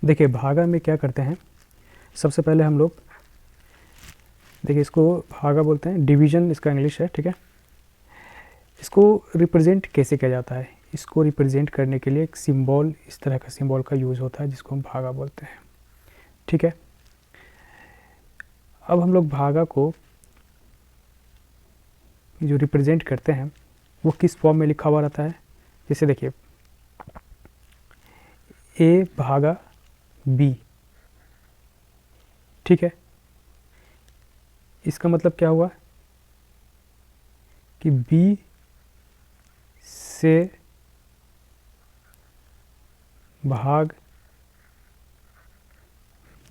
देखिए भागा में क्या करते हैं, सबसे पहले हम लोग देखिए इसको भागा बोलते हैं, डिवीज़न इसका इंग्लिश है, ठीक है। इसको रिप्रेजेंट कैसे किया जाता है, इसको रिप्रेजेंट करने के लिए एक सिंबल, इस तरह का सिंबल का यूज़ होता है जिसको हम भागा बोलते हैं, ठीक है। अब हम लोग भागा को जो रिप्रेजेंट करते हैं वो किस फॉर्म में लिखा हुआ रहता है, जैसे देखिए ए भागा बी, ठीक है। इसका मतलब क्या हुआ कि बी से भाग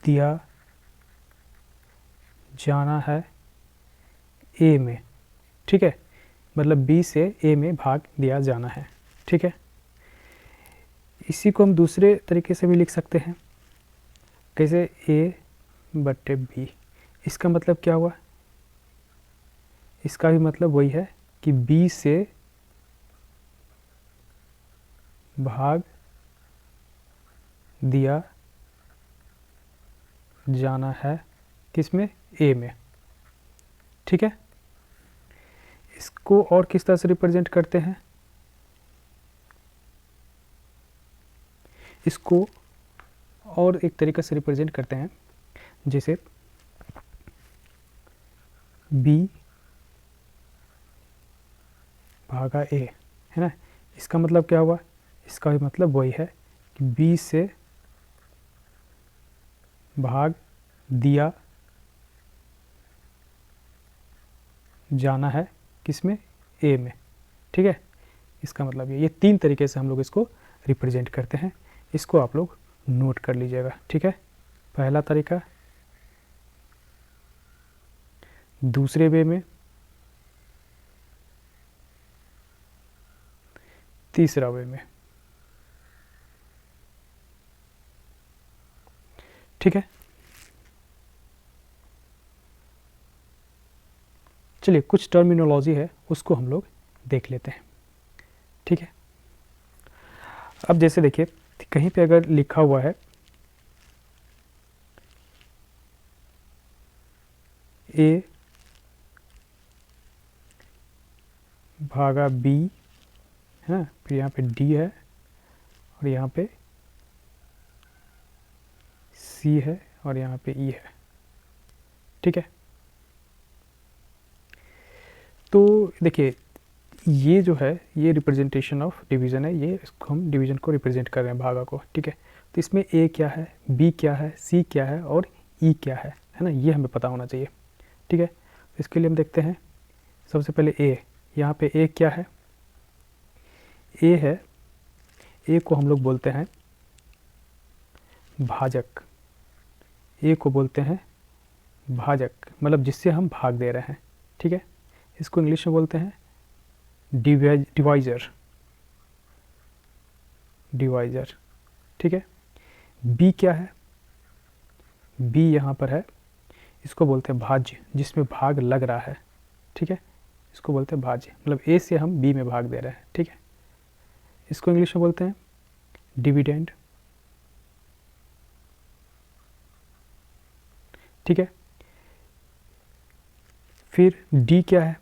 दिया जाना है ए में, ठीक है। मतलब बी से ए में भाग दिया जाना है, ठीक है। इसी को हम दूसरे तरीके से भी लिख सकते हैं, कैसे, ए बटे बी। इसका मतलब क्या हुआ, इसका भी मतलब वही है कि बी से भाग दिया जाना है किसमें, ए में, ठीक है। इसको और किस तरह से रिप्रेजेंट करते हैं, इसको और एक तरीके से रिप्रेजेंट करते हैं, जैसे बी भागा ए, है ना। इसका मतलब क्या हुआ, इसका भी मतलब वही है कि बी से भाग दिया जाना है किसमें, ए में, ठीक है। इसका मतलब ये तीन तरीके से हम लोग इसको रिप्रेजेंट करते हैं, इसको आप लोग नोट कर लीजिएगा, ठीक है। पहला तरीका, दूसरे वे में, तीसरा वे में, ठीक है। चलिए कुछ टर्मिनोलॉजी है उसको हम लोग देख लेते हैं, ठीक है। अब जैसे देखिए कहीं पे अगर लिखा हुआ है ए भागा बी, है ना, फिर यहाँ पे डी है और यहाँ पे सी है और यहाँ पे ई है, ठीक है। तो देखिए ये जो है ये रिप्रेजेंटेशन ऑफ डिवीज़न है, ये इसको हम डिवीज़न को रिप्रेजेंट कर रहे हैं भागा को, ठीक है। तो इसमें ए क्या है, बी क्या है, सी क्या है और ई क्या है ना, ये हमें पता होना चाहिए, ठीक है। इसके लिए हम देखते हैं सबसे पहले ए, यहाँ पे ए क्या है, ए है, ए को हम लोग बोलते हैं भाजक, ए को बोलते हैं भाजक, मतलब जिससे हम भाग दे रहे हैं, ठीक है। इसको इंग्लिश में बोलते हैं डिवाइजर, डिवाइजर, ठीक है। बी क्या है, बी यहाँ पर है, इसको बोलते हैं भाज्य, जिसमें भाग लग रहा है, ठीक है। इसको बोलते हैं भाज्य, मतलब ए से हम बी में भाग दे रहे हैं, ठीक है। इसको इंग्लिश में बोलते हैं डिविडेंड, ठीक है। फिर डी क्या है,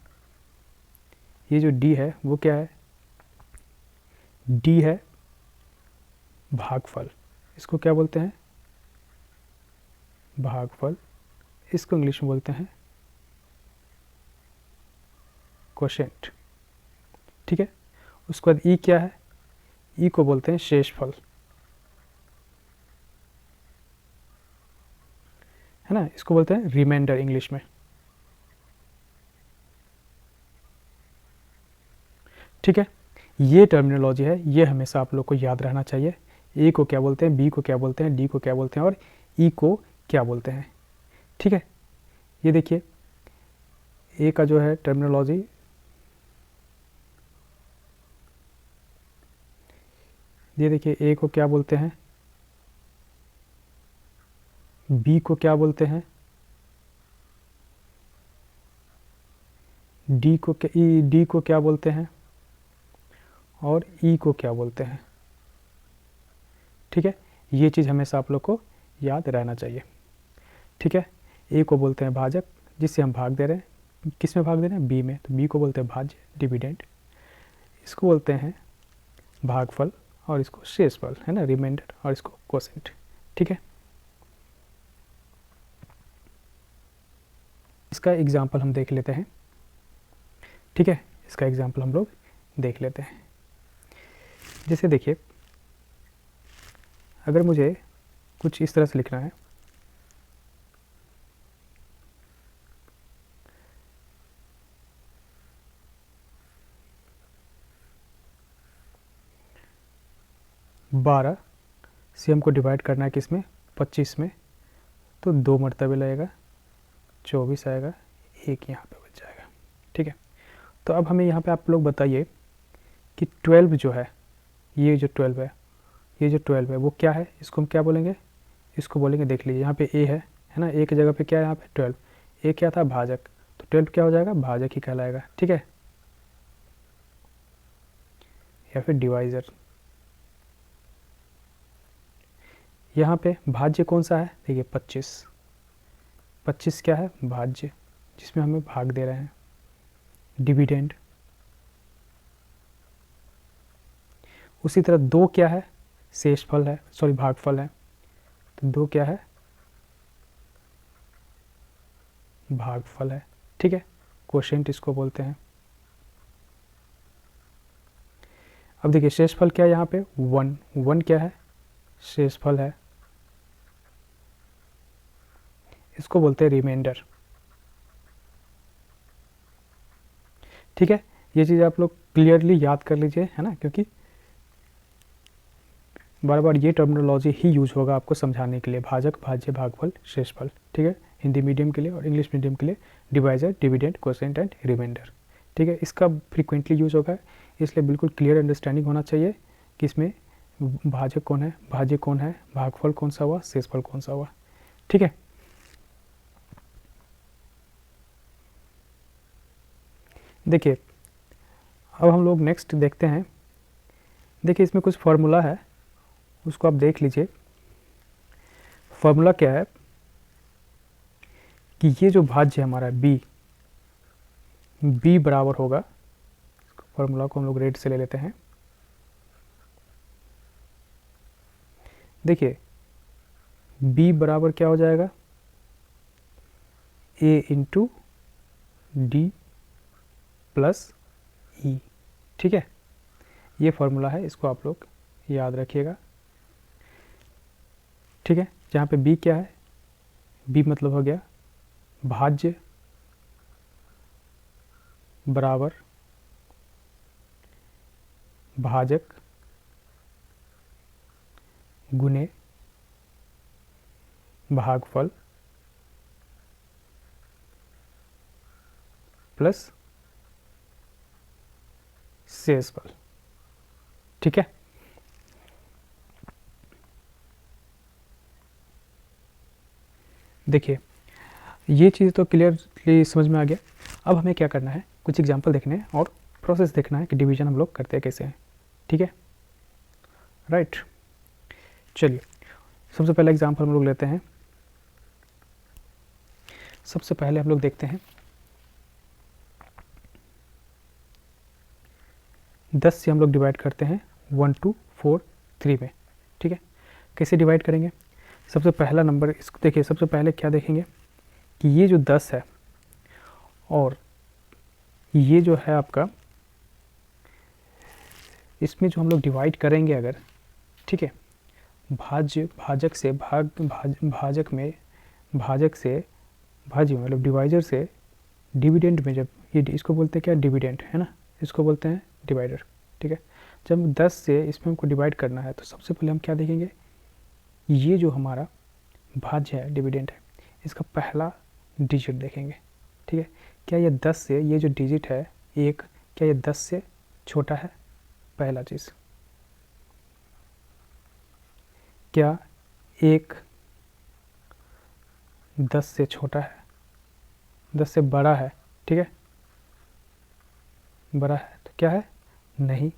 ये जो डी है वो क्या है, डी है भागफल, इसको क्या बोलते हैं, भागफल। इसको इंग्लिश में बोलते हैं क्वोशेंट, ठीक है। उसके बाद ई क्या है, ई को बोलते हैं शेषफल, है ना, इसको बोलते हैं रिमाइंडर इंग्लिश में, ठीक है। ये टर्मिनोलॉजी है, ये हमेशा आप लोग को याद रहना चाहिए, ए को क्या बोलते हैं, बी को क्या बोलते हैं, डी को क्या बोलते हैं और ई को क्या बोलते हैं, ठीक है। ये देखिए ए का जो है टर्मिनोलॉजी, ये देखिए ए को क्या बोलते हैं, बी को क्या बोलते हैं, डी को क्या बोलते हैं और ई को क्या बोलते हैं, ठीक है। ये चीज़ हमेशा आप लोग को याद रहना चाहिए, ठीक है। ए को बोलते हैं भाजक, जिससे हम भाग दे रहे हैं, किस में भाग दे रहे हैं, बी में, तो बी को बोलते हैं भाज्य, डिविडेंड। इसको बोलते हैं भागफल, और इसको शेषफल, है ना, रिमाइंडर, और इसको कोसेंट, ठीक है। इसका एग्जाम्पल हम देख लेते हैं, ठीक है। इसका एग्जाम्पल हम लोग देख लेते हैं। जैसे देखिए, अगर मुझे कुछ इस तरह से लिखना है, बारह से हमको डिवाइड करना है किस में, 25 में, तो 2 मरतबे लगेगा, 24 आएगा, एक यहाँ पे बच जाएगा, ठीक है। तो अब हमें यहाँ पे आप लोग बताइए कि 12 जो है, ये जो 12 है, ये जो 12 है वो क्या है, इसको हम क्या बोलेंगे, इसको बोलेंगे, देख लीजिए यहाँ पे ए है ना, ए की जगह पे क्या है यहाँ पे 12, ए क्या था, भाजक, तो 12 क्या हो जाएगा, भाजक ही कहलाएगा, ठीक है, या फिर डिवाइज़र। यहाँ पे भाज्य कौन सा है, देखिए 25, 25 क्या है, भाज्य, जिसमें हमें भाग दे रहे हैं, डिविडेंड। उसी तरह 2 क्या है, शेषफल है, सॉरी भागफल है, तो 2 क्या है, भागफल है, ठीक है, कोशेंट इसको बोलते हैं। अब देखिए शेषफल क्या है यहाँ पे, 1, 1 क्या है, शेषफल है, इसको बोलते हैं रिमाइंडर, ठीक है। ये चीज़ आप लोग क्लियरली याद कर लीजिए, है ना, क्योंकि बार बार ये टर्मिनोलॉजी ही यूज होगा आपको समझाने के लिए, भाजक, भाज्य, भागफल, शेषफल, ठीक है, हिंदी मीडियम के लिए और इंग्लिश मीडियम के लिए divisor, dividend, quotient and remainder, ठीक है। इसका फ्रीक्वेंटली यूज होगा, इसलिए बिल्कुल क्लियर अंडरस्टैंडिंग होना चाहिए कि इसमें भाजक कौन है, भाज्य कौन है, भागफल कौन सा हुआ, शेषफल कौन सा हुआ, ठीक है। देखिए अब हम लोग नेक्स्ट देखते हैं, देखिए इसमें कुछ फार्मूला है, उसको आप देख लीजिए। फार्मूला क्या है कि ये जो भाज्य है हमारा b बराबर होगा, फार्मूला को हम लोग रेड से ले लेते हैं। देखिए b बराबर क्या हो जाएगा, a इंटू डी प्लस ई, ठीक है, ये फार्मूला है, इसको आप लोग याद रखिएगा, ठीक है। जहाँ पे b क्या है, b मतलब हो गया भाज्य बराबर भाजक गुने भागफल प्लस शेषफल, ठीक है। देखिए ये चीज़ तो क्लियरली समझ में आ गया। अब हमें क्या करना है, कुछ एग्जांपल देखने हैं और प्रोसेस देखना है कि डिवीजन हम लोग करते हैं कैसे हैं, ठीक है, राइट। चलिए सबसे पहला एग्जांपल हम लोग लेते हैं। सबसे पहले हम लोग देखते हैं 10 से हम लोग डिवाइड करते हैं 1 2 4 3 में, ठीक है। कैसे डिवाइड करेंगे, सबसे पहला नंबर इसको देखिए, सबसे पहले क्या देखेंगे कि ये जो 10 है और ये जो है आपका, इसमें जो हम लोग डिवाइड करेंगे अगर, ठीक है, भाजक से भाजक में, भाजक से भाज्य मतलब डिवाइजर से डिविडेंड में, जब ये इसको बोलते हैं क्या, डिविडेंड, है ना, इसको बोलते हैं डिवाइडर, ठीक है। जब 10 से इसमें हमको डिवाइड करना है तो सबसे पहले हम क्या देखेंगे, ये जो हमारा भाज्य है, डिविडेंड है, इसका पहला डिजिट देखेंगे, ठीक है। क्या ये 10 से, ये जो डिजिट है एक, क्या ये 10 से छोटा है, पहला चीज़। क्या एक 10 से छोटा है, 10 से बड़ा है, ठीक है, बड़ा है तो क्या है, नहीं,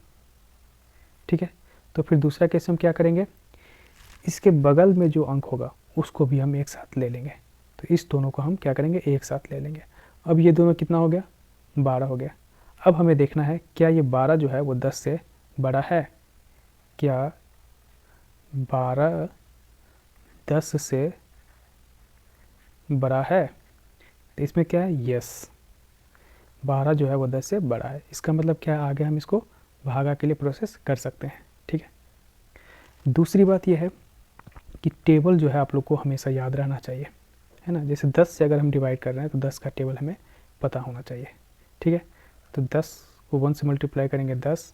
ठीक है। तो फिर दूसरा केस हम क्या करेंगे, इसके बगल में जो अंक होगा उसको भी हम एक साथ ले लेंगे। तो इस दोनों को हम क्या करेंगे, एक साथ ले लेंगे। अब ये दोनों कितना हो गया, 12 हो गया। अब हमें देखना है क्या ये 12 जो है वो 10 से बड़ा है, क्या 12 10 से बड़ा है। तो इसमें क्या है, यस, 12 जो है वो 10 से बड़ा है। इसका मतलब क्या है, आगे हम इसको भागा के लिए प्रोसेस कर सकते हैं। ठीक है। दूसरी बात यह है कि टेबल जो है आप लोग को हमेशा याद रहना चाहिए, है ना। जैसे 10 से अगर हम डिवाइड कर रहे हैं तो 10 का टेबल हमें पता होना चाहिए। ठीक है। तो 10 को 1 से मल्टीप्लाई करेंगे 10,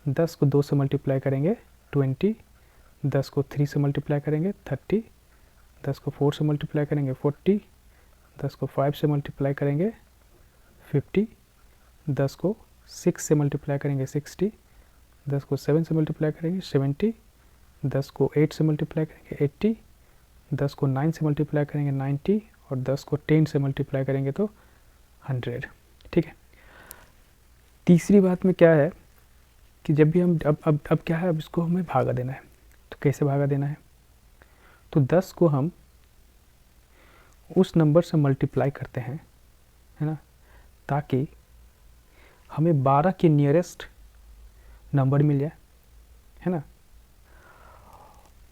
10 को 2 से मल्टीप्लाई करेंगे 20, 10 को 3 से मल्टीप्लाई करेंगे 30, 10 को 4 से मल्टीप्लाई करेंगे 40, 10 को 5 से मल्टीप्लाई करेंगे 50, 10 को 6 से मल्टीप्लाई करेंगे 60, 10 को 7 से मल्टीप्लाई करेंगे 70, 10 को 8 से मल्टीप्लाई करेंगे 80, 10 को 9 से मल्टीप्लाई करेंगे 90 और 10 को 10 से मल्टीप्लाई करेंगे तो 100। ठीक है। तीसरी बात में क्या है कि जब भी हम अब क्या है, अब इसको हमें भागा देना है। तो कैसे भागा देना है, तो 10 को हम उस नंबर से मल्टीप्लाई करते हैं, है ना, ताकि हमें 12 के नियरेस्ट नंबर मिल जाए, है ना।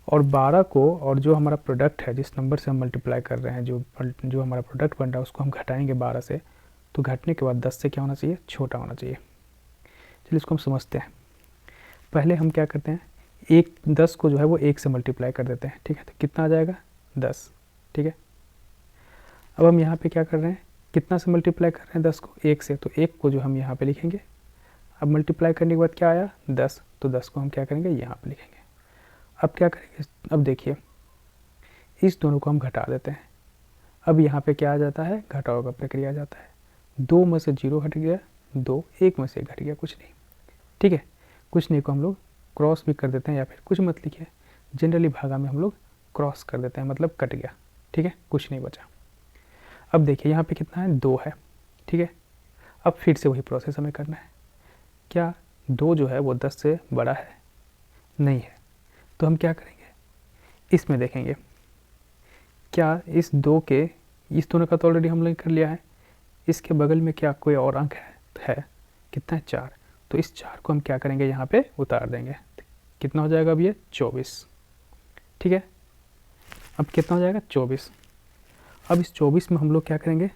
और 12 को और जो हमारा प्रोडक्ट है जिस नंबर से हम मल्टीप्लाई कर रहे हैं, जो हमारा प्रोडक्ट बन रहा है उसको हम घटाएंगे 12 से। तो घटने के बाद 10 से क्या होना चाहिए, छोटा होना चाहिए। चलिए इसको हम समझते हैं। पहले हम क्या करते हैं, 10 को जो है वो 1 से मल्टीप्लाई कर देते हैं। ठीक है। तो कितना आ जाएगा, 10। ठीक है। अब हम यहाँ पे क्या कर रहे हैं, कितना से मल्टीप्लाई कर रहे हैं 10 को, 1 से। तो 1 को जो हम यहाँ पे लिखेंगे। अब मल्टीप्लाई करने के बाद क्या आया, 10। तो 10 को हम क्या करेंगे, यहाँ पे लिखेंगे। अब क्या करेंगे, अब देखिए इस दोनों को हम घटा देते हैं। अब यहाँ पे क्या आ जाता है, घटाव का प्रक्रिया आ जाता है। 2 में से 0 घट गया, 2, 1 में से घट गया, कुछ नहीं। ठीक है। कुछ नहीं को हम लोग क्रॉस भी कर देते हैं, या फिर कुछ मत लिखिए, जनरली भागा में हम लोग क्रॉस कर देते हैं, मतलब कट गया। ठीक है, कुछ नहीं बचा। अब देखिए यहाँ पे कितना है, 2 है। ठीक है। अब फिर से वही प्रोसेस हमें करना है। क्या 2 जो है वो 10 से बड़ा है, नहीं है। तो हम क्या करेंगे, इसमें देखेंगे क्या इस दोनों का तो ऑलरेडी हम लोग कर लिया है। इसके बगल में क्या कोई और अंक है, कितना है, 4। तो इस 4 को हम क्या करेंगे, यहाँ पे उतार देंगे। कितना हो जाएगा अब ये, 24। ठीक है। अब कितना हो जाएगा, 24। अब इस 24 में हम लोग क्या करेंगे,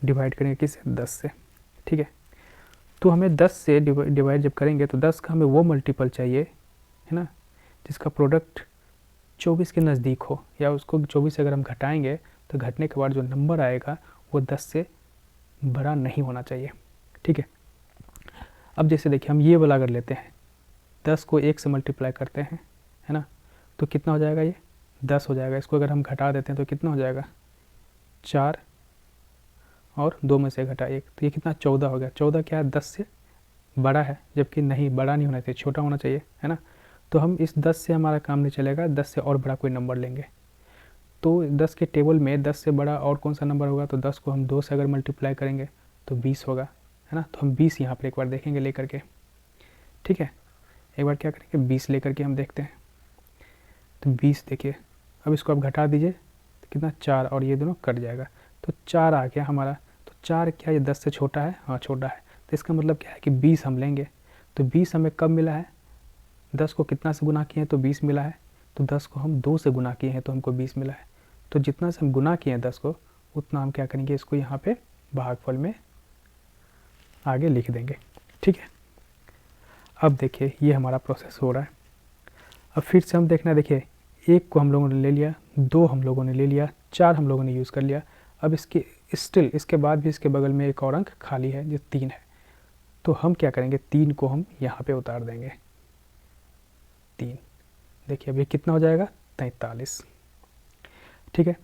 डिवाइड करेंगे किससे, 10 से। ठीक है। तो हमें 10 से डिवाइड जब करेंगे तो 10 का हमें वो मल्टीपल चाहिए, है ना, जिसका प्रोडक्ट 24 के नज़दीक हो, या उसको 24 से अगर हम घटाएंगे तो घटने के बाद जो नंबर आएगा वो 10 से बड़ा नहीं होना चाहिए। ठीक है। अब जैसे देखिए हम ये वाला अगर लेते हैं, 10 को 1 से मल्टीप्लाई करते हैं, है ना, तो कितना हो जाएगा, ये 10 हो जाएगा। इसको अगर हम घटा देते हैं तो कितना हो जाएगा, 4 और 2 में से घटा 1, तो ये कितना, 14 हो गया। 14 क्या है, 10 से बड़ा है, जबकि नहीं, बड़ा नहीं होना चाहिए, छोटा होना चाहिए, है ना। तो हम इस 10 से हमारा काम नहीं चलेगा, 10 से और बड़ा कोई नंबर लेंगे। तो 10 के टेबल में 10 से बड़ा और कौन सा नंबर होगा, तो 10 को हम 2 से अगर मल्टीप्लाई करेंगे तो 20 होगा, है ना। तो हम 20 यहाँ पर एक बार देखेंगे लेकर के। ठीक है। एक बार क्या करेंगे, 20 लेकर के हम देखते हैं। तो 20 देखिए, अब इसको आप घटा दीजिए तो कितना, 4, और ये दोनों कट जाएगा तो 4 आ गया हमारा। तो 4 क्या, ये 10 से छोटा है, हाँ छोटा है। तो इसका मतलब क्या है कि 20 हम लेंगे। तो 20 हमें कब मिला है, 10 को कितना से गुना किए हैं तो 20 मिला है। तो 10 को हम 2 से गुना किए हैं तो हमको 20 मिला है। तो जितना से हम गुना किए हैं 10 को, उतना हम क्या करेंगे, इसको यहाँ पे भागफल में आगे लिख देंगे। ठीक है। अब देखिए ये हमारा प्रोसेस हो रहा है। अब फिर से हम देखना, देखिए 1 को हम लोगों ने ले लिया, 2 हम लोगों ने ले लिया, 4 हम लोगों ने यूज़ कर लिया। अब इसके बाद भी इसके बगल में एक और अंक खाली है जो 3 है। तो हम क्या करेंगे, 3 को हम यहाँ पे उतार देंगे। 3 देखिए अब ये कितना हो जाएगा, 43। ठीक है।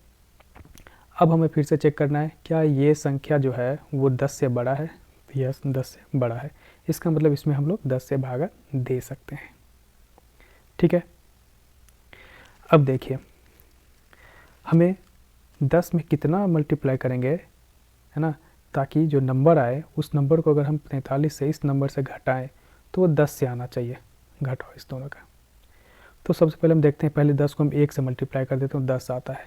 अब हमें फिर से चेक करना है क्या ये संख्या जो है वो 10 से बड़ा है। यस, 10 से बड़ा है। इसका मतलब इसमें हम लोग 10 से भागा दे सकते हैं। ठीक है। अब देखिए हमें 10 में कितना मल्टीप्लाई करेंगे, है ना, ताकि जो नंबर आए उस नंबर को अगर हम 43 से इस नंबर से घटाएं तो वो 10 से आना चाहिए, घटाओ इस दोनों का। तो सबसे पहले हम देखते हैं, पहले 10 को हम 1 से मल्टीप्लाई कर देते हैं, 10 आता है।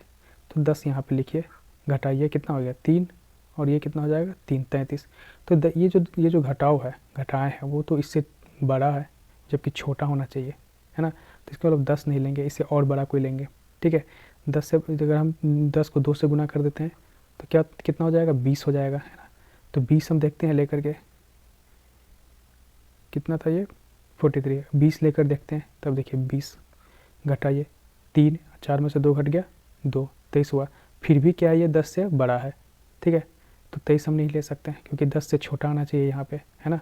तो 10 यहाँ पे लिखिए, घटाइए, कितना हो गया 3, और ये कितना हो जाएगा 3, 33। तो ये जो घटाव है, घटाएँ हैं, वो तो इससे बड़ा है, जबकि छोटा होना चाहिए, है ना। तो इसका मतलब 10 नहीं लेंगे, इससे और बड़ा कोई लेंगे, ठीक है। 10 से अगर हम 10 को 2 से गुना कर देते हैं तो क्या कितना हो जाएगा, 20 हो जाएगा, है ना। तो 20 हम देखते हैं लेकर के, कितना था ये 43, 20 लेकर देखते हैं, तब देखिए 20 घटाइए, 3, 4 में से 2 घट गया, 2, 23 हुआ। फिर भी क्या है, ये 10 से बड़ा है, ठीक है। तो 23 हम नहीं ले सकते हैं, क्योंकि 10 से छोटा आना चाहिए यहाँ पे, है ना।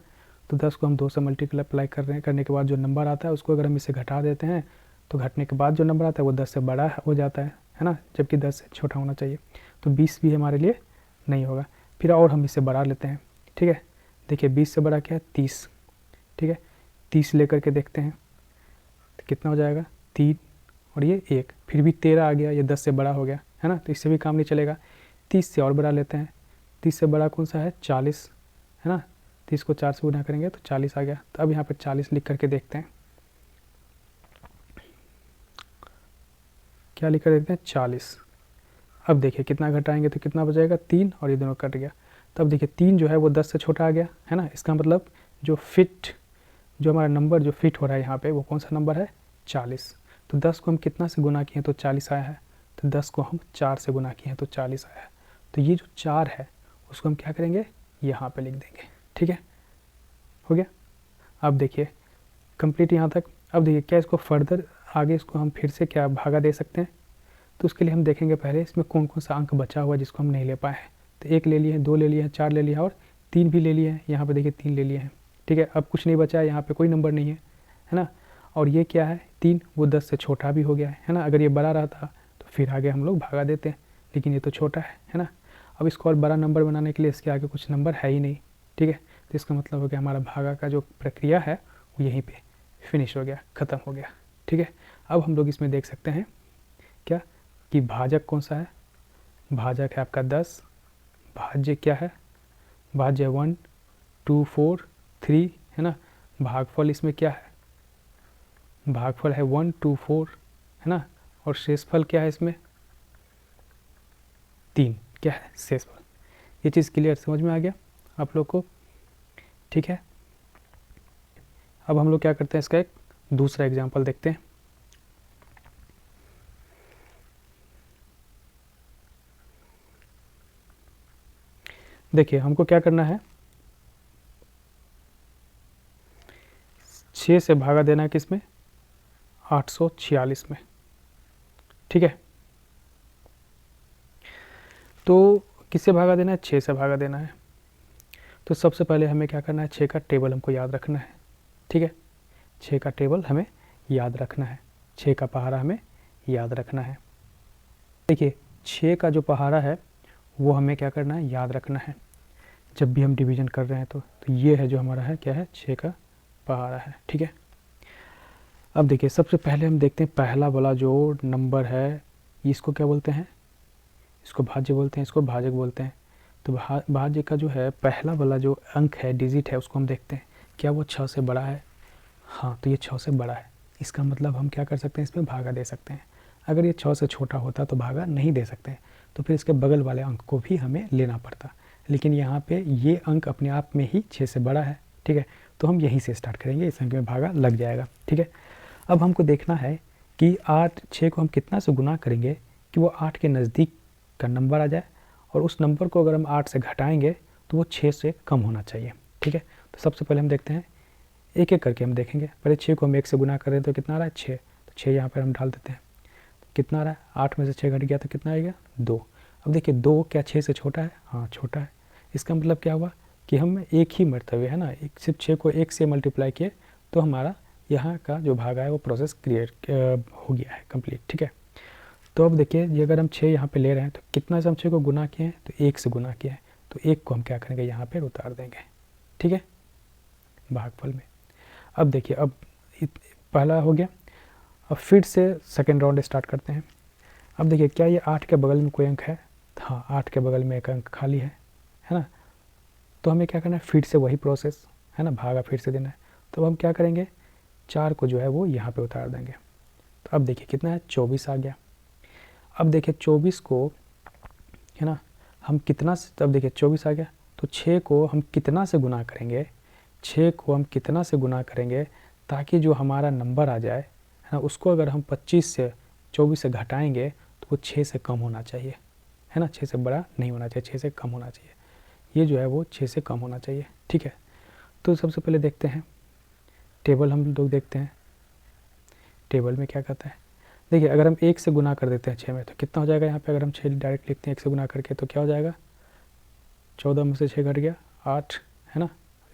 तो 10 को हम 2 से मल्टीप्लाई करने के बाद जो नंबर आता है उसको अगर हम इससे घटा देते हैं, तो घटने के बाद जो नंबर आता है वो 10 से बड़ा हो जाता है ना, जबकि 10 से छोटा होना चाहिए। तो 20 भी हमारे लिए नहीं होगा। फिर और हम इसे बढ़ा लेते हैं, ठीक है। देखिए 20 से बड़ा क्या है, 30, ठीक है। 30 लेकर के देखते हैं तो कितना हो जाएगा, 3 और ये 1, फिर भी 13 आ गया, ये 10 से बड़ा हो गया, है ना। तो इससे भी काम नहीं चलेगा। 30 से और बढ़ा लेते हैं, 30 से बड़ा कौन सा है, 40, है ना। 30 को 4 से गुना करेंगे तो 40 आ गया। तो अब यहाँ पर 40 लिख करके देखते हैं, क्या लिख कर देखते हैं, 40। अब देखिए कितना घटाएंगे तो कितना बचेगा, 3, और ये दोनों कट गया। तब देखिए 3 जो है वो 10 से छोटा आ गया, है ना। इसका मतलब जो हमारा नंबर जो फिट हो रहा है यहाँ पे, वो कौन सा नंबर है, 40। तो 10 को हम कितना से गुना किए तो 40 आया है। तो 10 को हम 4 से गुना किए तो 40 आया है। तो ये जो 4 है उसको हम क्या करेंगे, यहाँ पे लिख देंगे, ठीक है, हो गया। अब देखिए कंप्लीट यहाँ तक। अब देखिए क्या इसको फर्दर आगे इसको हम फिर से क्या भागा दे सकते हैं। तो उसके लिए हम देखेंगे पहले इसमें कौन कौन सा अंक बचा हुआ है जिसको हम नहीं ले पाए हैं। तो 1 ले लिए हैं, 2 ले लिए हैं, 4 ले लिया और 3 भी ले लिए हैं। यहाँ पे देखिए 3 ले लिए हैं, ठीक है। अब कुछ नहीं बचा है, यहाँ पे कोई नंबर नहीं है ना। और ये क्या है 3, वो 10 से छोटा भी हो गया है ना। अगर ये बड़ा रहता तो फिर आगे हम लोग भागा देते हैं, लेकिन ये तो छोटा है ना। अब इसको और बड़ा नंबर बनाने के लिए इसके आगे कुछ नंबर है ही नहीं, ठीक है। तो इसका मतलब हो गया हमारा भागा का जो प्रक्रिया है वो यहीं पर फिनिश हो गया, ख़त्म हो गया, ठीक है। अब हम लोग इसमें देख सकते हैं क्या कि भाजक कौन सा है। भाजक है आपका 10, भाज्य क्या है, भाज्य 1, 2, 4, 3, है ना। भागफल इसमें क्या है, भागफल है 1, 2, 4, है ना। और शेषफल क्या है इसमें, 3, क्या है शेषफल। ये चीज़ क्लियर समझ में आ गया आप लोग को, ठीक है। अब हम लोग क्या करते हैं, इसका एक दूसरा एग्जाम्पल देखते हैं। देखिए हमको क्या करना है, 6 से भागा देना है किसमें, 846 में, ठीक है। तो किससे भागा देना है, 6 से भागा देना है। तो सबसे पहले हमें क्या करना है, 6 का टेबल हमको याद रखना है, ठीक है। 6 का टेबल हमें याद रखना है, 6 का पहाड़ा हमें याद रखना है। देखिए 6 का जो पहाड़ा है वो हमें क्या करना है, याद रखना है जब भी हम डिवीज़न कर रहे हैं। तो ये है जो हमारा है, क्या है, 6 का पहाड़ा है, ठीक है। अब देखिए सबसे पहले हम देखते हैं पहला वाला जो नंबर है, इसको क्या बोलते हैं, इसको भाज्य बोलते हैं, इसको भाजक बोलते हैं। तो भाज्य का जो है पहला वाला जो अंक है, डिजिट है, उसको हम देखते हैं क्या वो 6 से बड़ा है। हाँ, तो ये 6 से बड़ा है, इसका मतलब हम क्या कर सकते हैं, इसमें भागा दे सकते हैं। अगर ये 6 से छोटा होता तो भागा नहीं दे सकते, तो फिर इसके बगल वाले अंक को भी हमें लेना पड़ता। लेकिन यहाँ पे ये अंक अपने आप में ही 6 से बड़ा है, ठीक है। तो हम यहीं से स्टार्ट करेंगे, इस अंक में भागा लग जाएगा, ठीक है। अब हमको देखना है कि 6 को हम कितना से गुना करेंगे कि वो 8 के नज़दीक का नंबर आ जाए, और उस नंबर को अगर हम 8 से घटाएंगे तो वो 6 से कम होना चाहिए, ठीक है। तो सबसे पहले हम देखते हैं, एक एक करके हम देखेंगे। पहले 6 को हम 1 से गुना कर रहे हैं तो कितना आ रहा है, 6। तो 6 यहाँ पर हम डाल देते हैं, कितना आ रहा है, 8 में से 6 घट गया तो कितना आएगा, 2। अब देखिए 2 क्या 6 से छोटा है, हाँ छोटा है। इसका मतलब क्या हुआ कि हम एक ही मरतबे, है ना, सिर्फ 6 को 1 से मल्टीप्लाई किए तो हमारा यहाँ का जो भागा है वो प्रोसेस क्रिएट हो गया है कंप्लीट, ठीक है। तो अब देखिए ये अगर हम 6 यहाँ पे ले रहे हैं तो कितना से हम 6 को गुना किए हैं, तो 1 से गुना किया है। तो 1 को हम क्या करेंगे, यहाँ पर उतार देंगे, ठीक है, भागफल में। अब देखिए अब पहला हो गया। अब फिर से सेकेंड राउंड स्टार्ट करते हैं। अब देखिए क्या ये 8 के बगल में कोई अंक है, हाँ 8 के बगल में एक अंक खाली है ना। तो हमें क्या करना है, फिर से वही प्रोसेस, है ना, भागा फिर से देना है। तो हम क्या करेंगे, 4 को जो है वो यहाँ पे उतार देंगे, तो अब देखिए कितना है 24 आ गया। अब देखिए 24 को, है ना, हम कितना से, तब देखिए 24 आ गया, तो 6 को हम कितना से गुना करेंगे, 6 को हम कितना से गुना करेंगे ताकि जो हमारा नंबर आ जाए, है ना, उसको अगर हम 25 से 24 से घटाएंगे तो वो 6 से कम होना चाहिए, है ना, 6 से बड़ा नहीं होना चाहिए, 6 से कम होना चाहिए, ये जो है वो 6 से कम होना चाहिए। ठीक है, तो सबसे पहले देखते हैं टेबल, हम लोग देखते हैं टेबल में क्या कहता है। देखिए अगर हम 1 से गुना कर देते हैं 6 में तो कितना हो जाएगा, यहाँ पे अगर हम 6 डायरेक्ट लिखते हैं 1 से गुना करके तो क्या हो जाएगा, 14 में से 6 घट गया 8, है ना,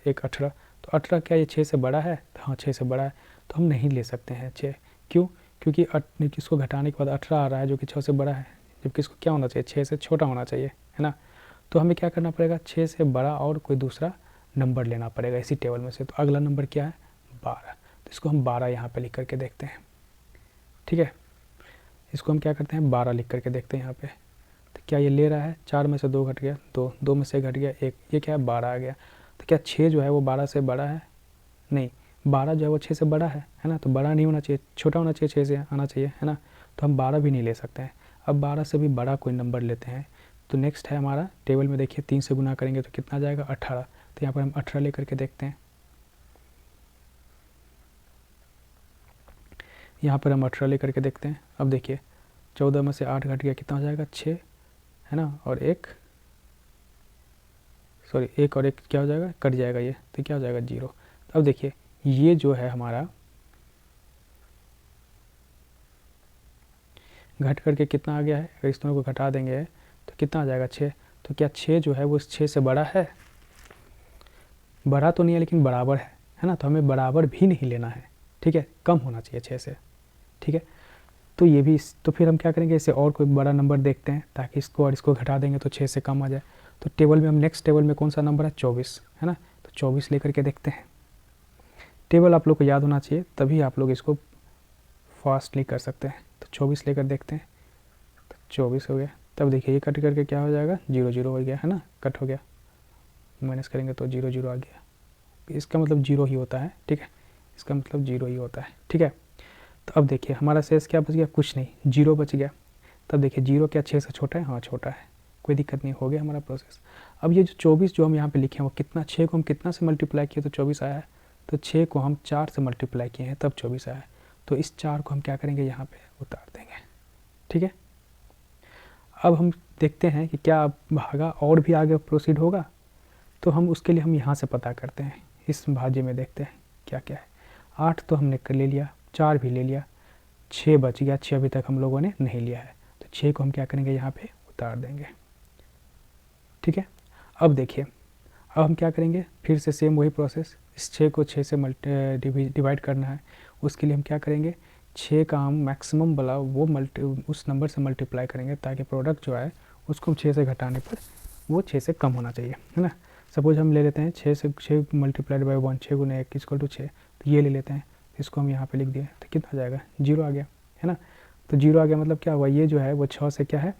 1 18, तो 18 क्या ये 6 से बड़ा है, तो हाँ 6 से बड़ा है, तो हम नहीं ले सकते हैं 6, क्यों, क्योंकि इसको घटाने के बाद 18 आ रहा है जो कि 6 से बड़ा है, जबकि इसको क्या होना चाहिए, 6 से छोटा होना चाहिए, है ना। तो हमें क्या करना पड़ेगा, 6 से बड़ा और कोई दूसरा नंबर लेना पड़ेगा इसी टेबल में से। तो अगला नंबर क्या है, 12, तो इसको हम 12 यहाँ पे लिख करके देखते हैं। ठीक है, इसको हम क्या करते हैं 12 लिख करके देखते हैं यहाँ पे, तो क्या ये ले रहा है, 4 में से 2 घट गया 2, 2 में से घट गया 1, ये क्या है 12 आ गया। तो क्या 6 जो है वो 12 से बड़ा है, नहीं, 12 जो है वो 6 से बड़ा है ना, तो बड़ा नहीं होना चाहिए, छोटा होना चाहिए, 6 से आना चाहिए, है ना, तो हम 12 भी नहीं ले सकते हैं। अब 12 से भी बड़ा कोई नंबर लेते हैं, तो नेक्स्ट है हमारा टेबल में देखिए 3 से गुना करेंगे तो कितना जाएगा 18, तो यहाँ पर हम 18 ले करके देखते हैं, यहाँ पर हम 18 ले करके देखते हैं। अब देखिए 14 में से 8 घट गया, कितना हो जाएगा 6, है ना, और एक और एक क्या हो जाएगा, कट जाएगा ये, तो क्या हो जाएगा 0। अब देखिए ये जो है हमारा घट करके कितना आ गया है, अगर इस दोनों को घटा देंगे तो कितना आ जाएगा 6। तो क्या 6 जो है वो 6 से बड़ा है, बड़ा तो नहीं है लेकिन बराबर है ना, तो हमें बराबर भी नहीं लेना है, ठीक है, कम होना चाहिए 6 से। ठीक है, तो ये भी, तो फिर हम क्या करेंगे, इसे और कोई बड़ा नंबर देखते हैं ताकि इसको और इसको घटा देंगे तो 6 से कम आ जाए। तो टेबल में हम नेक्स्ट टेबल में कौन सा नंबर है 24, है ना, तो 24 लेकर के देखते हैं। टेबल आप लोग को याद होना चाहिए तभी आप लोग इसको फास्टली कर सकते हैं। तो 24 लेकर देखते हैं, तो 24 हो गया। तब देखिए ये कट करके क्या हो जाएगा 0 0 हो गया, है ना, कट हो गया, माइनस करेंगे तो 0 0 आ गया, इसका मतलब 0 ही होता है। ठीक है, इसका मतलब 0 ही होता है। ठीक है, तो अब देखिए हमारा शेष क्या बच गया, कुछ नहीं, 0 बच गया। तब देखिए 0 क्या 6 से छोटा है, हाँ छोटा है, कोई दिक्कत नहीं, हो गया हमारा प्रोसेस। अब ये जो 24 जो हम यहाँ पे लिखे हैं वो कितना, 6 को हम कितना से मल्टीप्लाई किए तो 24 आया है, तो 6 को हम 4 से मल्टीप्लाई किए हैं तब 24 आया है, तो इस 4 को हम क्या करेंगे यहाँ पे उतार देंगे। ठीक है, अब हम देखते हैं कि क्या भागा और भी आगे प्रोसीड होगा, तो हम उसके लिए हम यहाँ से पता करते हैं, इस भाज्य में देखते हैं क्या क्या है। 8 तो हमने कर ले लिया, 4 भी ले लिया, 6 बच गया, 6 अभी तक हम लोगों ने नहीं लिया है, तो 6 को हम क्या करेंगे यहाँ पे उतार देंगे। ठीक है, अब देखिए अब हम क्या करेंगे, फिर से सेम वही प्रोसेस, इस 6 को 6 से डिवाइड करना है, उसके लिए हम क्या करेंगे 6 का हम मैक्सिमम वाला वो उस नंबर से मल्टीप्लाई करेंगे ताकि प्रोडक्ट जो है उसको 6 से घटाने पर वो 6 से कम होना चाहिए, है ना। सपोज हम ले लेते हैं 6 से 6 मल्टीप्लाइड बाई 1, 6 गुना 1 इक्वल टू 6, तो ये ले लेते हैं, इसको हम यहाँ पे लिख दिए तो कितना आ जाएगा 0 आ गया, है ना। तो 0 आ गया मतलब क्या हुआ, ये जो है वो 6 से क्या है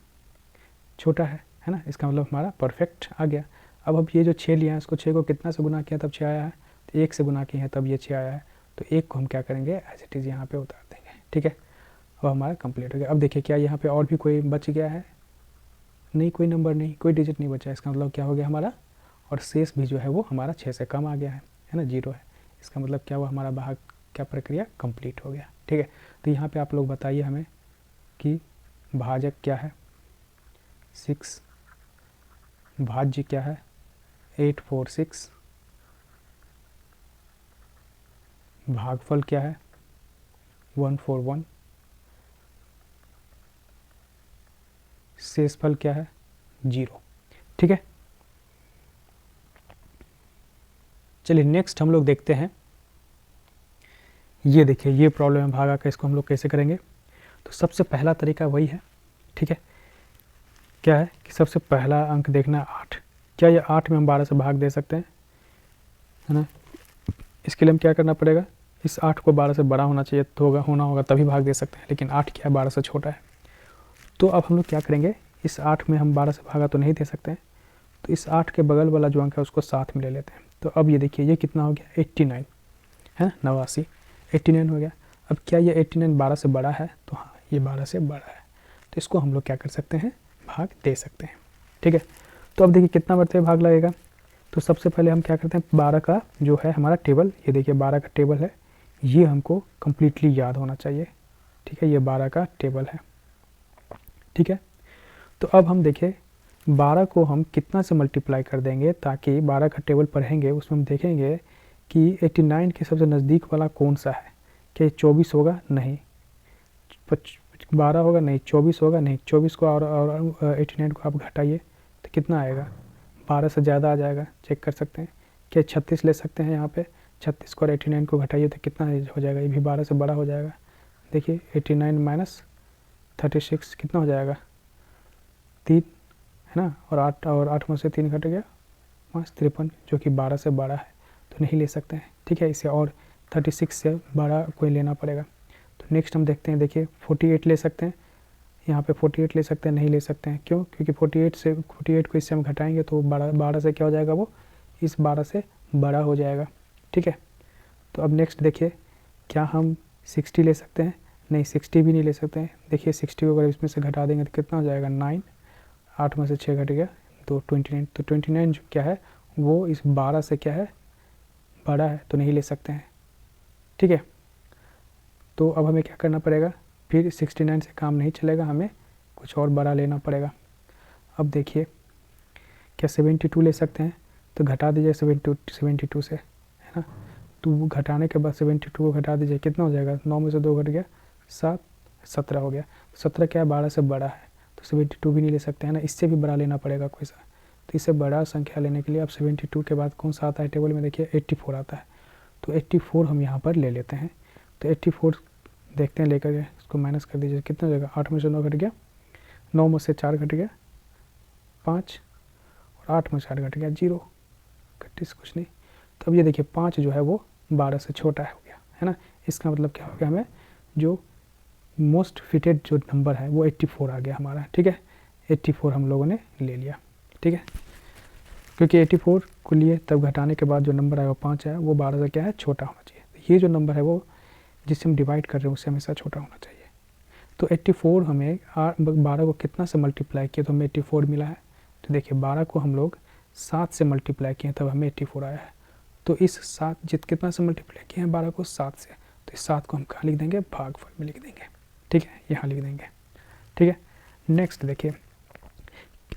छोटा है ना, इसका मतलब हमारा परफेक्ट आ गया। अब ये जो 6 लिया है उसको 6 को कितना से गुना किया तब 6 आया है, तो 1 से गुना किए हैं तब ये 6 आया है, तो 1 को हम क्या करेंगे एज इट इज़ यहाँ पे उतार देंगे। ठीक है, अब हमारा कंप्लीट हो गया। अब देखिए क्या यहाँ पे और भी कोई बच गया है, नहीं, कोई नंबर नहीं, कोई डिजिट नहीं बचा, इसका मतलब क्या हो गया हमारा, और शेष भी जो है वो हमारा 6 से कम आ गया है ना, 0 है, इसका मतलब क्या हुआ, हमारा भाग क्या प्रक्रिया कंप्लीट हो गया। ठीक है, तो यहाँ पे आप लोग बताइए हमें कि भाजक क्या है 6, भाज्य क्या है 846, भागफल क्या है 141, शेषफल क्या है 0। ठीक है, चलिए नेक्स्ट हम लोग देखते हैं, ये देखिए ये प्रॉब्लम है भागा का, इसको हम लोग कैसे करेंगे। तो सबसे पहला तरीका वही है, ठीक है, क्या है कि सबसे पहला अंक देखना 8, क्या ये 8 में हम 12 से भाग दे सकते हैं, है ना। इसके लिए हम क्या करना पड़ेगा, इस 8 को 12 से बड़ा होना चाहिए, तो होना होगा तभी भाग दे सकते हैं, लेकिन 8 क्या है 12 से छोटा है। तो अब हम लोग क्या करेंगे, इस 8 में हम 12 से भागा तो नहीं दे सकते हैं, तो इस 8 के बगल वाला जो अंक है उसको साथ में ले लेते हैं। तो अब ये देखिए ये कितना हो गया 89, है ना, 89, 89 हो गया। अब क्या ये 89 12 से बड़ा है? तो हाँ, ये 12 से बड़ा है, तो इसको हम लोग क्या कर सकते हैं, भाग दे सकते हैं। ठीक है, तो अब देखिए कितना मरतबे भाग लगेगा। तो सबसे पहले हम क्या करते हैं, 12 का जो है हमारा टेबल, ये देखिए 12 का टेबल है, ये हमको कम्प्लीटली याद होना चाहिए। ठीक है, ये 12 का टेबल है। ठीक है, तो अब हम देखिए 12 को हम कितना से मल्टीप्लाई कर देंगे, ताकि 12 का टेबल पढ़ेंगे उसमें हम देखेंगे कि 89 के सबसे नज़दीक वाला कौन सा है। क्या 24 होगा? नहीं। 12 होगा? नहीं। 24 होगा? नहीं। 24 को और 89 को आप घटाइए तो कितना आएगा? 12 से ज़्यादा आ जाएगा, चेक कर सकते हैं। क्या 36 ले सकते हैं यहाँ पे? 36 को और 89 को घटाइए तो कितना हो जाएगा? ये भी 12 से बड़ा हो जाएगा। देखिए 89 माइनस 36 कितना हो जाएगा? 3 है ना, और 8 में से 3 घट गया, 5 53, जो कि 12 से बड़ा है, तो नहीं ले सकते हैं। ठीक है, इसे और 36 से बड़ा कोई लेना पड़ेगा। तो नेक्स्ट हम देखते हैं, देखिए 48 ले सकते हैं, यहाँ पे 48 ले सकते हैं, नहीं ले सकते हैं। क्यों? क्योंकि 48 को इससे हम घटाएंगे तो 12 से क्या हो जाएगा, वो इस 12 से बड़ा हो जाएगा। ठीक है, तो अब नेक्स्ट देखिए, क्या हम 60 ले सकते हैं? नहीं, 60 भी नहीं ले सकते हैं। देखिए 60 को अगर इसमें से घटा देंगे तो कितना हो जाएगा? 9, 8 में से 6 घट गया तो 29। तो 29 जो क्या है, वो इस 12 से क्या है, बड़ा है, तो नहीं ले सकते हैं। ठीक है, तो अब हमें क्या करना पड़ेगा, फिर 69 से काम नहीं चलेगा, हमें कुछ और बड़ा लेना पड़ेगा। अब देखिए, क्या 72 ले सकते हैं? तो घटा दीजिए 72 से, है ना। तो घटाने के बाद 72 को घटा दीजिए, कितना हो जाएगा? 9 में से 2 घट गया, 7, 17 हो गया। 17 क्या है, 12 से बड़ा है, तो 72 भी नहीं ले सकते हैं ना, इससे भी बड़ा लेना पड़ेगा कोई सा। तो इससे बड़ा संख्या लेने के लिए अब 72 के बाद कौन सा आता है टेबल में? देखिए 84 आता है, तो 84 हम यहाँ पर ले लेते हैं। तो 84 देखते हैं लेकर के, इसको माइनस कर दीजिए, कितना हो जाएगा? 8 में से 9 घट गया, 9 में से 4 घट गया 5, और 8 में 4 घट गया 0, 31 कुछ नहीं। तो अब ये देखिए 5 जो है वो 12 से छोटा हो गया, है ना। इसका मतलब क्या हो गया, हमें जो मोस्ट फिटेड जो नंबर है वो 84 आ गया हमारा। ठीक है, 84 हम लोगों ने ले लिया। ठीक है, क्योंकि 84 को लिए तब घटाने के बाद जो नंबर आया वो 5 है, वो 12 से क्या है, छोटा होना चाहिए। तो ये जो नंबर है वो जिससे हम डिवाइड कर रहे हैं उससे हमेशा छोटा होना चाहिए। तो 84 हमें 12 को कितना से मल्टीप्लाई किया तो हमें 84 मिला है। तो देखिए 12 को हम लोग 7 से मल्टीप्लाई किए तब हमें 84 आया है। तो इस 7 कितना से मल्टीप्लाई किए हैं 12 को? 7 से। तो इस 7 को हम कहाँ लिख देंगे? भागफल में लिख देंगे। ठीक है, यहाँ लिख देंगे। ठीक है, नेक्स्ट देखिए,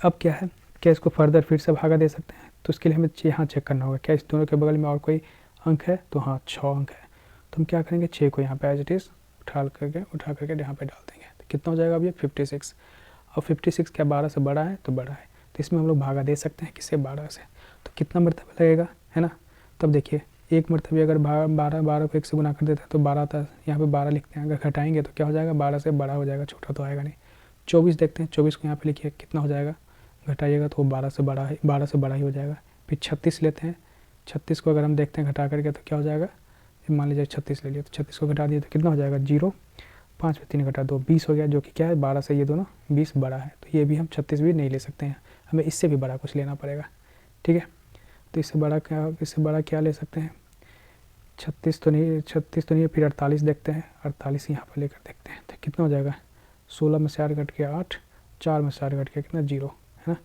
अब क्या है, क्या इसको फर्दर फिर से भागा दे सकते हैं? तो उसके लिए हमें यहाँ चेक करना होगा, क्या इस दोनों के बगल में और कोई अंक है? तो हाँ, 6 अंक है। तो हम क्या करेंगे, 6 को यहाँ पे एज इट इज़ उठा करके यहाँ पे डाल देंगे, तो कितना हो जाएगा अब ये 56। और 56 क्या 12 से बड़ा है? तो बड़ा है, तो इसमें हम लोग भागा दे सकते हैं किससे? 12 से। तो कितना मरतबा लगेगा, है ना। तब देखिए एक मरतबे अगर 12 को 1 से गुना कर देते हैं तो 12 था, यहाँ पे 12 लिखते हैं, अगर घटाएंगे तो क्या हो जाएगा? 12 से बड़ा हो जाएगा, छोटा तो आएगा नहीं। 24 देखते हैं, 24 को यहाँ पे लिखिए, कितना हो जाएगा? घटाइएगा तो 12 से बड़ा है, 12 से बड़ा ही हो जाएगा। फिर 36 लेते हैं, 36 को अगर हम देखते हैं घटा करके तो क्या हो जाएगा? मान लीजिए 36 ले लिया, तो 36 को घटा दिए तो कितना हो जाएगा? 0, 5 में 3 घटा 2, 20 हो गया, जो कि क्या है 12 से ये दोनों 20 बड़ा है। तो ये भी हम 36 भी नहीं ले सकते हैं, हमें इससे भी बड़ा कुछ लेना पड़ेगा। ठीक है, तो इससे बड़ा क्या ले सकते हैं? 36 तो नहीं है, फिर 48 देखते हैं, 48 यहाँ पर लेकर देखते हैं तो कितना हो जाएगा? 16 में से 8 घट गया 8, 4 में से 8 घट गया कितना? 0, है ना।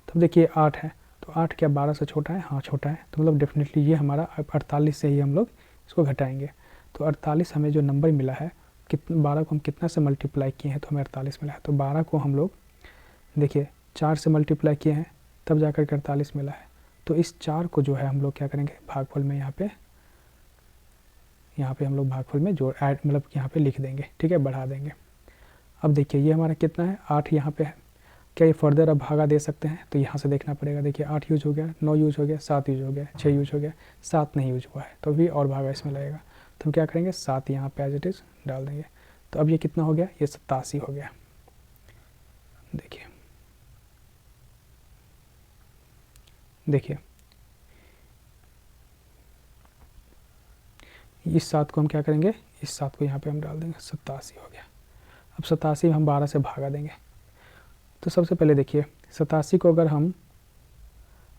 तो देखिए 8 है, तो 8 क्या 12 से छोटा है? हाँ छोटा है, तो मतलब डेफिनेटली ये हमारा 48 से ही हम लोग इसको घटाएंगे। तो 48 हमें जो नंबर मिला है, 12 को हम कितना से मल्टीप्लाई किए हैं तो हमें 48 मिला है। तो 12 को हम लोग देखिए 4 से मल्टीप्लाई किए हैं तब जाकर के 48 मिला है। तो इस 4 को जो है हम लोग क्या करेंगे, भागफल में यहाँ पे हम लोग भागफल में जोड़ ऐड मतलब यहाँ पे लिख देंगे। ठीक है, बढ़ा देंगे। अब देखिए ये हमारा कितना है? 8 यहाँ पे है। क्या ये फर्दर अब भागा दे सकते हैं? तो यहाँ से देखना पड़ेगा। देखिए 8 यूज हो गया, 9 यूज हो गया, 7 यूज हो गया, 6 यूज हो गया, 7 नहीं यूज हुआ है, तो भी और भागा इसमें लगेगा। तो हम क्या करेंगे, 7 यहाँ पे एज इट इज़ डाल देंगे। तो अब ये कितना हो गया? ये 87 हो गया। देखिए इस 7 को हम क्या करेंगे, इस 7 को यहाँ पे हम डाल देंगे, 87 हो गया। अब 87 हम 12 से भागा देंगे। तो सबसे पहले देखिए 87 को अगर हम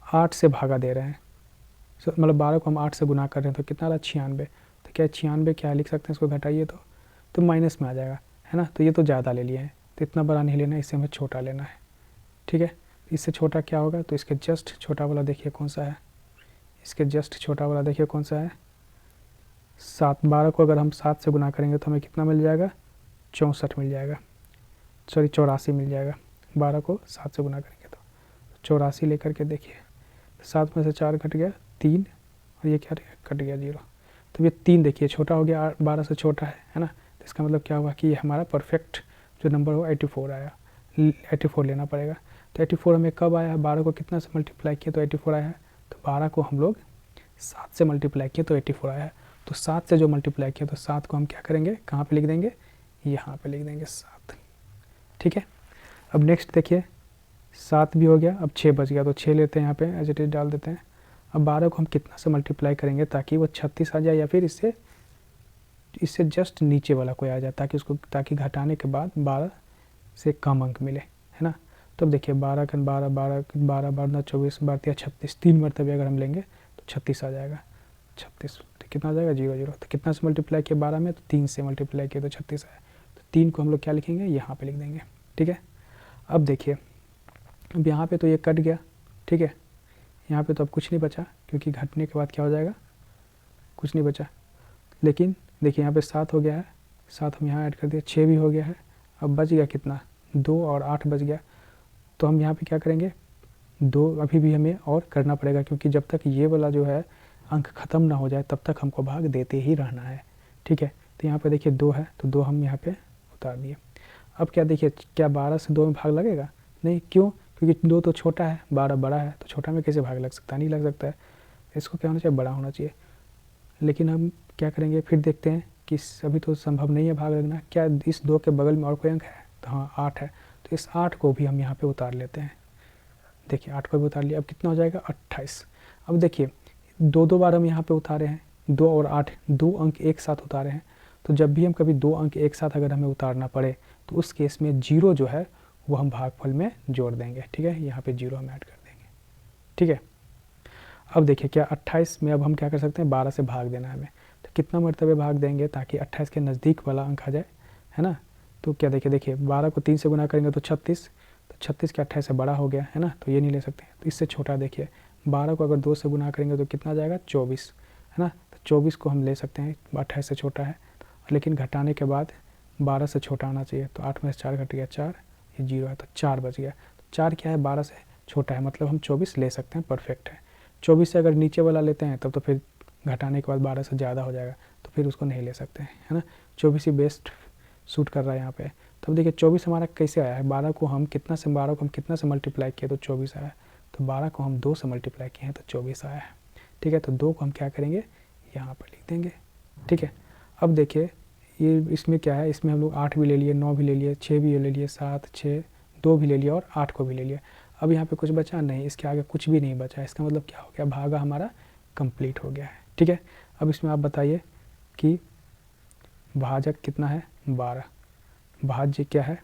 8 से भागा दे रहे हैं, मतलब 12 को हम 8 से गुना कर रहे हैं तो कितना आ रहा है? 96। तो क्या 96 क्या लिख सकते हैं, इसको घटाइए तो तो माइनस में आ जाएगा, है ना। तो ये तो ज़्यादा ले लिए हैं, तो इतना बड़ा नहीं लेना है, इससे हमें छोटा लेना है, ठीक है। इससे छोटा क्या होगा, तो इसके जस्ट छोटा वाला देखिए कौन सा है, इसके जस्ट छोटा वाला देखिए कौन सा है 7। 12 को अगर हम 7 से गुना करेंगे तो हमें कितना मिल जाएगा, 64 मिल जाएगा, सॉरी 84 मिल जाएगा। 12 को 7 से गुना करेंगे तो 84 लेकर के देखिए, 7 में से 4 कट गया 3, और ये क्या कट गया 0। तो ये 3 देखिए छोटा हो गया, 12 से छोटा है ना। तो इसका मतलब क्या हुआ कि ये हमारा परफेक्ट जो नंबर हो 84 आया, 84 लेना पड़ेगा। तो 84 हमें कब आया, 12 को कितना से मल्टीप्लाई किया तो 84 आया है। तो 12 को हम लोग 7 से मल्टीप्लाई किए तो 84 आया है। तो 7 से जो मल्टीप्लाई किया तो 7 को हम क्या करेंगे, कहाँ पे लिख देंगे, यहाँ पे लिख देंगे 7, ठीक है। अब नेक्स्ट देखिए 7 भी हो गया, अब 6 बच गया, तो 6 लेते हैं यहाँ पे एज इट इज डाल देते हैं। अब 12 को हम कितना से मल्टीप्लाई करेंगे ताकि वो 36 आ जाए, या फिर इससे जस्ट नीचे वाला कोई आ जाए, ताकि घटाने के बाद 12 से कम अंक मिले, है ना। तो अब देखिए 12 का 12 12 12 12 24 12 36, 3 मरतबे अगर हम लेंगे तो 36 आ जाएगा। 36 तो कितना आ जाएगा 0 0। तो कितना से मल्टीप्लाई किया 12 में, तो 3 से मल्टीप्लाई किया तो 36 आया। तो 3 को हम लोग क्या लिखेंगे, यहाँ पे लिख देंगे, ठीक है। अब देखिए अब यहाँ पे तो ये कट गया, ठीक है। यहाँ पे तो अब कुछ नहीं बचा, क्योंकि घटने के बाद क्या हो जाएगा, कुछ नहीं बचा। लेकिन देखिए यहाँ पे 7 हो गया है, 7 हम यहाँ ऐड कर दिया, 6 भी हो गया है। अब बच गया कितना, 2 और 8 बच गया। तो हम यहाँ पे क्या करेंगे, 2 अभी भी हमें और करना पड़ेगा, क्योंकि जब तक ये वाला जो है अंक ख़त्म ना हो जाए तब तक हमको भाग देते ही रहना है, ठीक है। तो यहाँ पे देखिए 2 है, तो 2 हम यहाँ पे उतार दिए। अब क्या देखिए, क्या 12 से 2 में भाग लगेगा, नहीं, क्यों, क्योंकि 2 तो छोटा है, 12 बड़ा है, तो छोटा में कैसे भाग लग सकता है, नहीं लग सकता है। इसको क्या होना चाहिए, बड़ा होना चाहिए। लेकिन हम क्या करेंगे, फिर देखते हैं कि अभी तो संभव नहीं है भाग लगना। क्या इस 2 के बगल में और कोई अंक है, तो हाँ 8 है। तो इस 8 को भी हम यहाँ पे उतार लेते हैं। देखिए 8 को भी उतार लिया, अब कितना हो जाएगा 28। अब देखिए 2 बार हम यहाँ पे उतारे हैं, 2 और 8, 2 अंक एक साथ उतारे हैं। तो जब भी हम कभी 2 अंक एक साथ अगर हमें उतारना पड़े तो उस केस में 0 जो है वो हम भागफल में जोड़ देंगे, ठीक है। यहाँ पे 0 हम ऐड कर देंगे, ठीक है। अब देखिए क्या 28 में अब हम क्या कर सकते हैं, 12 से भाग देना है हमें। तो कितना मरतबे भाग देंगे ताकि 28 के नज़दीक वाला अंक आ जाए, है ना। तो क्या देखिए 12 को 3 से गुना करेंगे तो 36, तो 36 के 28 से बड़ा हो गया, है ना, तो ये नहीं ले सकते। तो इससे छोटा देखिए 12 को अगर 2 से गुना करेंगे तो कितना जाएगा 24, है ना। तो 24 को हम ले सकते हैं, 28 से छोटा है, लेकिन घटाने के बाद 12 से छोटा आना चाहिए। तो 8 में से 4 घट गया 4, ये 0 है, तो 4 बच गया। तो 4 क्या है, 12 से छोटा है, मतलब हम 24 ले सकते हैं, परफेक्ट है। 24 से अगर नीचे वाला लेते हैं तब तो फिर घटाने के बाद 12 से ज़्यादा हो जाएगा, तो फिर उसको नहीं ले सकते हैं, है ना। 24 ही बेस्ट सूट कर रहा है यहाँ पे। तब देखिए 24 हमारा कैसे आया है, 12 को हम कितना से मल्टीप्लाई किए तो 24 आया। तो 12 को हम 2 से मल्टीप्लाई किए हैं तो 24 आया है, ठीक है। तो 2 को हम क्या करेंगे, यहाँ पर लिख देंगे, ठीक है। अब देखिए ये इसमें क्या है, इसमें हम लोग 8 भी ले लिए, 9 भी ले लिए, 6 भी ले लिए, 7 6 2 भी ले लिया और 8 को भी ले लिया। अब यहाँ पे कुछ बचा नहीं, इसके आगे कुछ भी नहीं बचा। इसका मतलब क्या हो गया, भागा हमारा कंप्लीट हो गया है, ठीक है। अब इसमें आप बताइए कि भाजक कितना है, 12। भाज्य क्या है,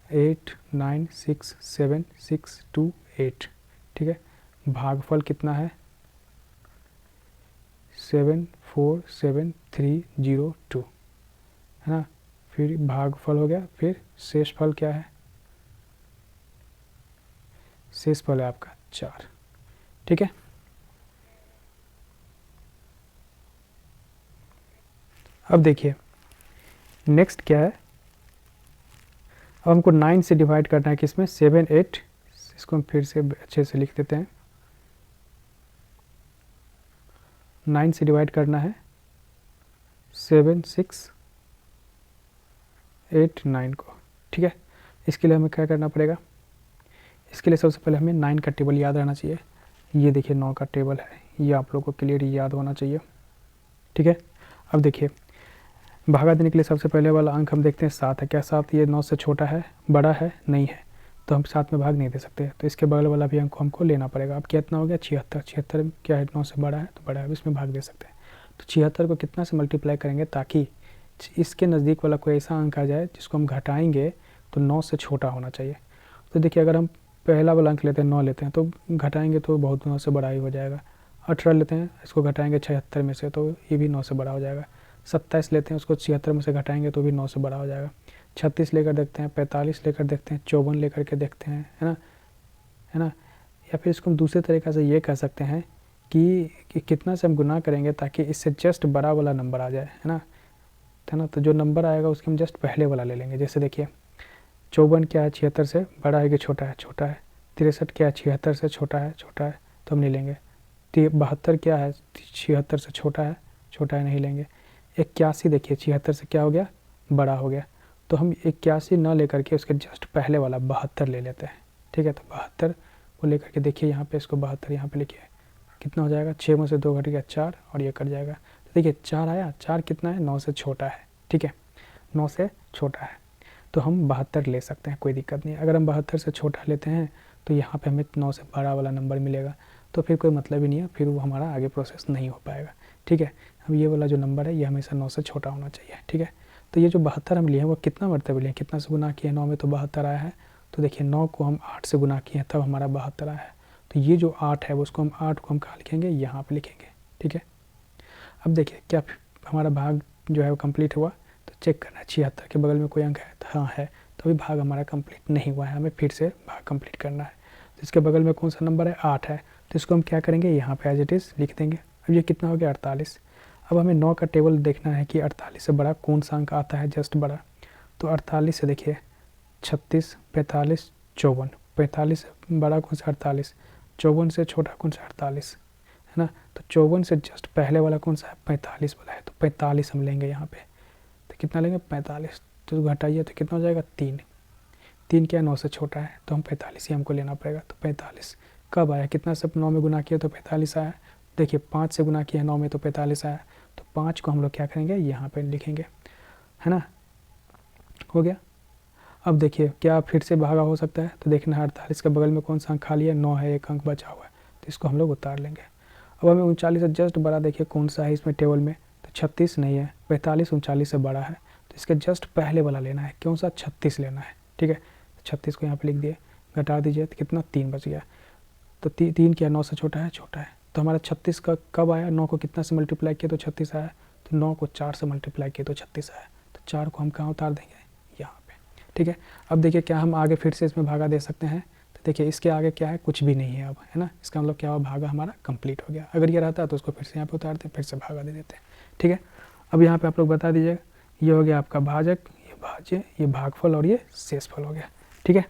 8 9 6 7 6 2 8, ठीक है। भागफल कितना है, 7 4 7 3 0 2, है ना। फिर भागफल हो गया, फिर शेषफल क्या है, शेषफल है आपका 4, ठीक है। अब देखिए नेक्स्ट क्या है, अब हमको 9 से डिवाइड करना है किसमें, 7 8, इसको हम फिर से अच्छे से लिख देते हैं। 9 से डिवाइड करना है 7 6 8 9 को, ठीक है। इसके लिए हमें क्या करना पड़ेगा, इसके लिए सबसे पहले हमें 9 का टेबल याद रहना चाहिए। ये देखिए 9 का टेबल है, ये आप लोगों को क्लियर याद होना चाहिए, ठीक है। अब देखिए भागा देने के लिए सबसे पहले वाला अंक हम देखते हैं 7 है। क्या 7 ये 9 से छोटा है, बड़ा है, नहीं है, तो हम 7 में भाग नहीं दे सकते। तो इसके बगल वाला भी अंक हमको लेना पड़ेगा। अब कितना हो गया 76, 76 क्या है, 9 से बड़ा है, तो बड़ा है, इसमें भाग दे सकते हैं। तो 76 को कितना से मल्टीप्लाई करेंगे ताकि इसके नज़दीक वाला कोई ऐसा अंक आ जाए जिसको हम घटाएंगे तो 9 से छोटा होना चाहिए। तो देखिए अगर हम पहला वाला अंक लेते हैं 9 लेते हैं तो घटाएंगे तो बहुत 9 से बड़ा ही हो जाएगा। 18 लेते हैं, इसको घटाएंगे 76 में से तो ये भी 9 से बड़ा हो जाएगा। 27 लेते हैं, उसको 76 में से घटाएंगे तो भी 9 से बड़ा हो जाएगा। 36 लेकर देखते हैं, 45 लेकर देखते हैं, 54 लेकर के देखते हैं, है ना, है ना। या फिर इसको हम दूसरे तरीक़े से ये कह सकते हैं कि कितना से हम गुना करेंगे ताकि इससे जस्ट बड़ा वाला नंबर आ जाए, है ना, तो जो नंबर आएगा उसके हम जस्ट पहले वाला ले लेंगे। जैसे देखिए 54 क्या है 76 से बड़ा है कि छोटा है, छोटा है। 63 क्या है 76 से छोटा है, छोटा है, तो हम नहीं लेंगे। 72 क्या है 76 से छोटा है, छोटा है, नहीं लेंगे। 81 देखिए 76 से क्या हो गया, बड़ा हो गया, तो हम 81 ना लेकर के उसके जस्ट पहले वाला 72 ले लेते हैं, ठीक है। तो 72 को लेकर के देखिए यहाँ पे, इसको 72 यहाँ पे लिखिए, कितना हो जाएगा, 6 में से 2 घट गया 4 और ये कट जाएगा। तो देखिए 4 आया, 4 कितना है, 9 से छोटा है, ठीक है, 9 से छोटा है, तो हम 72 ले सकते हैं, कोई दिक्कत नहीं। अगर हम 72 से छोटा लेते हैं तो यहाँ पे हमें 9 से बड़ा वाला नंबर मिलेगा, तो फिर कोई मतलब ही नहीं है, फिर वो हमारा आगे प्रोसेस नहीं हो पाएगा, ठीक है। हम ये वाला जो नंबर है ये हमेशा 9 से छोटा होना चाहिए, ठीक है। तो ये जो 72 हम लिए हैं वो कितना मरतबे लिए, कितना से गुना किए, 9 में तो 72 आया है, तो देखिए 9 को हम 8 से गुना किए हैं तब हमारा 72 आया है। तो ये जो 8 है उसको हम 8 को हम कहाँ लिखेंगे, यहाँ पे लिखेंगे, ठीक है। अब देखिए क्या हमारा भाग जो है वो कंप्लीट हुआ, तो चेक करना है 76 के बगल में कोई अंक है, तो हाँ है, तो अभी भाग हमारा कंप्लीट नहीं हुआ है, हमें फिर से भाग कंप्लीट करना है। तो इसके बगल में कौन सा नंबर है, 8 है, तो इसको हम क्या करेंगे, यहाँ पे एज इट इज़ लिख देंगे। अब ये कितना हो गया 48। अब हमें 9 का टेबल देखना है कि 48 से बड़ा कौन सा अंक आता है, जस्ट बड़ा। तो 48 से देखिए 36, 45, 54, 45 से बड़ा कौन सा 48, 54 से छोटा कौन सा 48, है ना। तो 54 से जस्ट पहले वाला कौन सा है, 45 वाला है, तो 45 हम लेंगे यहाँ पे। तो कितना लेंगे, 45, तो घटाइए तो कितना हो जाएगा, 3। 3 क्या 9 से छोटा है, तो हम 45 ही हमको लेना पड़ेगा। तो 45 कब आया, कितना से 9 में गुना किया तो 45 आया। देखिए 5 से गुना किया 9 में तो 45 आया, तो 5 को हम लोग क्या करेंगे, यहाँ पे लिखेंगे, है ना, हो गया। अब देखिए क्या फिर से भागा हो सकता है, तो देखना है 48 के बगल में कौन सा अंक खाली है, 9 है, एक अंक बचा हुआ है, तो इसको हम लोग उतार लेंगे। अब हमें 39 से जस्ट बड़ा देखिए कौन सा है इसमें टेबल में, तो 36 नहीं है, 45 39 से बड़ा है, तो इसके जस्ट पहले वाला लेना है, कौन सा 36 लेना है, ठीक है। तो 36 को यहाँ पे लिख दिए, घटा दीजिए तो कितना 3 बच गया। तो 3 क्या 9 से छोटा है, छोटा है, तो हमारा 36 का कब आया, 9 को कितना से मल्टीप्लाई किया तो 36 आया, तो 9 को 4 से मल्टीप्लाई किया तो 36 आया, तो 4 को हम कहाँ उतार देंगे, यहाँ पे, ठीक है। अब देखिए क्या हम आगे फिर से इसमें भागा दे सकते हैं, तो देखिए इसके आगे क्या है, कुछ भी नहीं है अब, है ना। इसका मतलब क्या हुआ, भागा हमारा कंप्लीट हो गया। अगर ये रहता तो उसको फिर से यहाँ पे उतारते हैं, फिर से भागा दे देते हैं, ठीक है। अब यहाँ पे आप लोग बता दीजिएगा, ये हो गया आपका भाजक, ये भाज्य, ये भागफल और ये शेषफल हो गया, ठीक है।